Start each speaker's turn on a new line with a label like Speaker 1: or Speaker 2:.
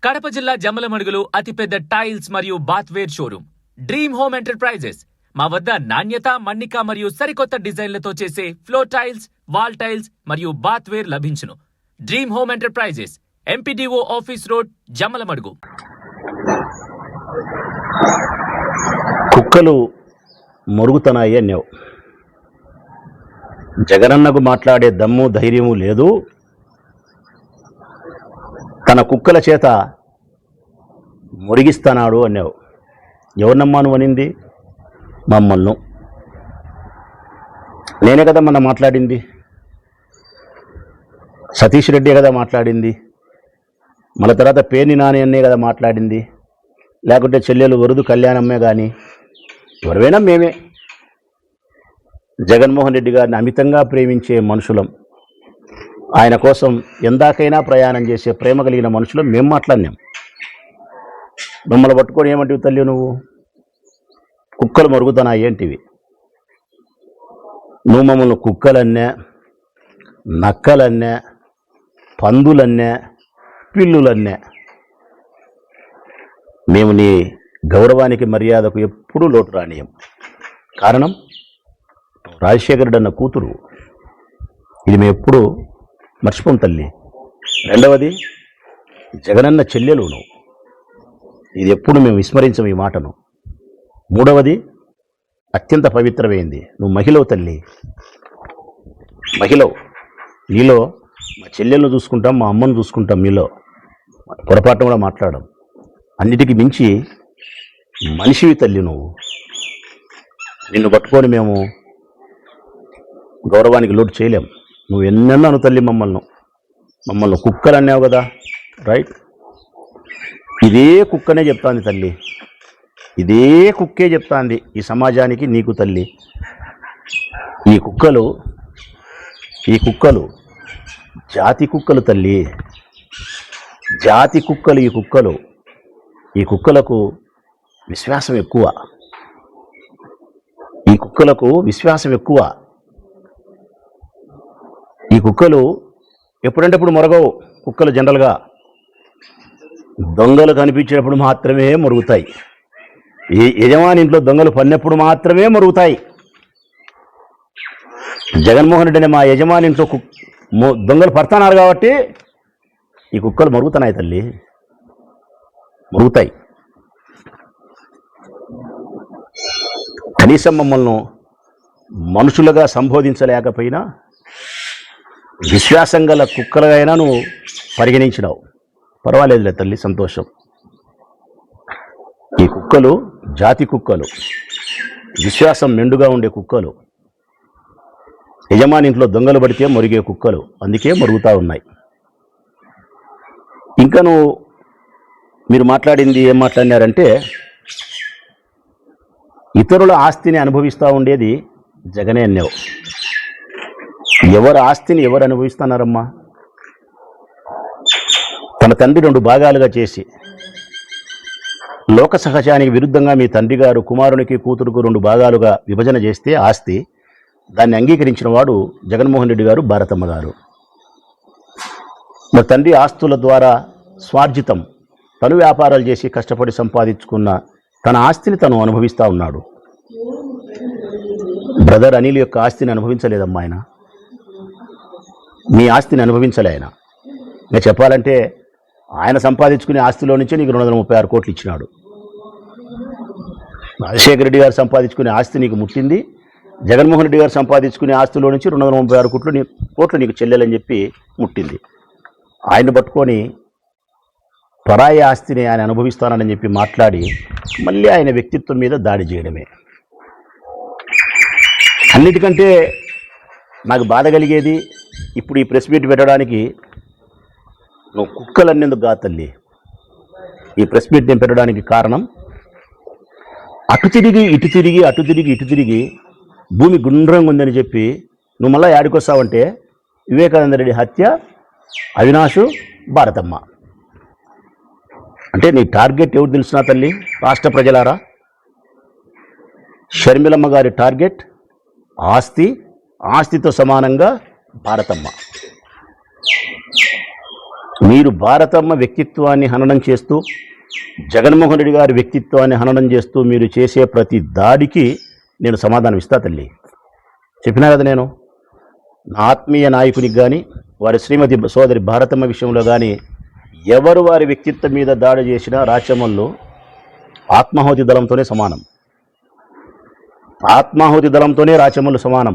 Speaker 1: కడప జిల్లా జమ్మలమడుగులో అతిపెద్ద టైల్స్ మరియు బాత్వేర్ షోరూమ్ డ్రీమ్ హోమ్ ఎంటర్ప్రైజెస్. మా వద్ద నాణ్యత, మన్నిక మరియు సరికొత్త డిజైన్లతో చేసే ఫ్లోర్ టైల్స్, వాల్ టైల్స్ మరియు బాత్వేర్ లభించును. Dream home enterprises, MPDO office road, Jammalamadugu.
Speaker 2: కుక్కలు మొరుగుతున్నాయి అన్నావు. జగనన్నకు మాట్లాడే దమ్ము ధైర్యము లేదు. తన కుక్కల చేత మురిగిస్తున్నాడు అన్నావు. ఎవరినమ్మా నువ్వు అనింది? మమ్మల్ని. నేనే కదా మొన్న మాట్లాడింది, సతీష్ రెడ్డి కదా మాట్లాడింది, మళ్ళీ తర్వాత పేర్ని నాని అన్నే కదా మాట్లాడింది, లేకుంటే చెల్లెలు వరుదు కళ్యాణమ్మే. కానీ ఎవరివైనా మేమే. జగన్మోహన్ రెడ్డి గారిని అమితంగా ప్రేమించే మనుషులం, ఆయన కోసం ఎందాకైనా ప్రయాణం చేసే ప్రేమ కలిగిన మనుషులం మేము మాట్లాడినాం. మిమ్మల్ని పట్టుకొని ఏమంటివి తల్లి నువ్వు? కుక్కలు మరుగుతున్నాయి ఏంటివి? నువ్వు మమ్మల్ని కుక్కలన్నే, నక్కలన్నే, పందులన్నే, పిల్లులన్నే. మేము నీ గౌరవానికి, మర్యాదకు ఎప్పుడూ లోటు రానియం. కారణం, రాజశేఖరుడు అన్న కూతురు. ఇది మేము ఎప్పుడు మర్చిపోం తల్లి. రెండవది, జగనన్న చెల్లెలు నువ్వు. ఇది ఎప్పుడు మేము విస్మరించం ఈ మాటను. మూడవది, అత్యంత పవిత్రమైంది, నువ్వు మహిళవు తల్లి, మహిళవు. నీలో మా చెల్లెలను చూసుకుంటాం, మా అమ్మను చూసుకుంటాం, మీలో పొరపాటు కూడా మాట్లాడడం. అన్నిటికీ మించి మనిషివి తల్లి నువ్వు. నిన్ను పట్టుకొని మేము గౌరవానికి లోటు చేయలేం. నువ్వు ఎన్నెన్నాను తల్లి మమ్మల్ని కుక్కలు అన్నావు కదా, రైట్? ఇదే కుక్కనే చెప్తాంది తల్లి, ఇదే కుక్కే చెప్తాంది ఈ సమాజానికి, నీకు తల్లి. ఈ కుక్కలు జాతి కుక్కలు తల్లి, జాతి కుక్కలు. ఈ కుక్కలకు విశ్వాసం ఎక్కువ, ఈ కుక్కలు ఎప్పుడంటే ఇప్పుడు మొరగవు. కుక్కలు జనరల్గా దొంగలు కనిపించినప్పుడు మాత్రమే మొరుగుతాయి. ఈ యజమాని ఇంట్లో దొంగలు పడినప్పుడు మాత్రమే మొరుగుతాయి. జగన్మోహన్ రెడ్డి అనే మా యజమాని ఇంట్లో దొంగలు పడుతున్నారు కాబట్టి ఈ కుక్కలు మొరుగుతున్నాయి తల్లి, మొరుగుతాయి. కనీసం మమ్మల్ని మనుషులుగా సంబోధించలేకపోయినా విశ్వాసం గల కుక్కలైనా నువ్వు పరిగణించినావు. పర్వాలేదులే తల్లి, సంతోషం. ఈ కుక్కలు జాతి కుక్కలు, విశ్వాసం మెండుగా ఉండే కుక్కలు, యజమాని ఇంట్లో దొంగలు పడితే మొరిగే కుక్కలు, అందుకే మొరుగుతూ ఉన్నాయి. ఇంకా మీరు మాట్లాడింది ఏం మాట్లాడినారంటే, ఇతరుల ఆస్తిని అనుభవిస్తూ ఉండేది జగనే అన్నావు. ఎవరి ఆస్తిని ఎవరు అనుభవిస్తున్నారమ్మా? తన తండ్రి 2 భాగాలుగా చేసి లోక సహజానికి విరుద్ధంగా మీ తండ్రి గారు కుమారునికి, కూతురుకు 2 భాగాలుగా విభజన చేస్తే ఆస్తి, దాన్ని అంగీకరించిన వాడు జగన్మోహన్ రెడ్డి గారు, భారతమ్మ గారు. మరి తండ్రి ఆస్తుల ద్వారా స్వార్జితం, తను వ్యాపారాలు చేసి కష్టపడి సంపాదించుకున్న తన ఆస్తిని తను అనుభవిస్తూ ఉన్నాడు. బ్రదర్ అనిల్ యొక్క ఆస్తిని అనుభవించలేదమ్మా ఆయన, మీ ఆస్తిని అనుభవించలే ఆయన. ఇంకా చెప్పాలంటే ఆయన సంపాదించుకునే ఆస్తిలో నుంచే నీకు 236 కోట్లు ఇచ్చినాడు. రాజశేఖర రెడ్డి గారు సంపాదించుకునే ఆస్తి నీకు ముట్టింది, జగన్మోహన్ రెడ్డి గారు సంపాదించుకునే ఆస్తిలో నుంచి 236 కోట్లు నీకు చెల్లెలని చెప్పి ముట్టింది. ఆయన్ని పట్టుకొని పరాయి ఆస్తిని ఆయన అనుభవిస్తానని చెప్పి మాట్లాడి మళ్ళీ ఆయన వ్యక్తిత్వం మీద దాడి చేయడమే. అన్నిటికంటే నాకు బాధ కలిగేది, ఇప్పుడు ఈ ప్రెస్ మీట్ పెట్టడానికి నువ్వు కుక్కలన్నేందుకు కాదు తల్లి. ఈ ప్రెస్ మీట్ నేను పెట్టడానికి కారణం, అటు తిరిగి ఇటు తిరిగి భూమి గుండ్రంగా ఉందని చెప్పి నువ్వు మళ్ళీ యాడికొస్తావంటే, వివేకానంద రెడ్డి హత్య, అవినాష్, భారతమ్మ. అంటే నీ టార్గెట్ ఎవరు తెలుసునా తల్లి? రాష్ట్ర ప్రజలారా, షర్మిలమ్మ గారి టార్గెట్ ఆస్తితో సమానంగా భారతమ్మ. మీరు భారతమ్మ వ్యక్తిత్వాన్ని హననం చేస్తూ, జగన్మోహన్ రెడ్డి గారి వ్యక్తిత్వాన్ని హననం చేస్తూ మీరు చేసే ప్రతి దాడికి నేను సమాధానం ఇస్తా తల్లి. చెప్పినా కదా, నేను నా ఆత్మీయ నాయకునికి కానీ వారి శ్రీమతి సోదరి భారతమ్మ విషయంలో కానీ ఎవరు వారి వ్యక్తిత్వం మీద దాడి చేసినా రాచమల్లు ఆత్మాహుతి దళంతోనే సమానం. ఆత్మాహుతి దళంతోనే రాచమల్లు సమానం.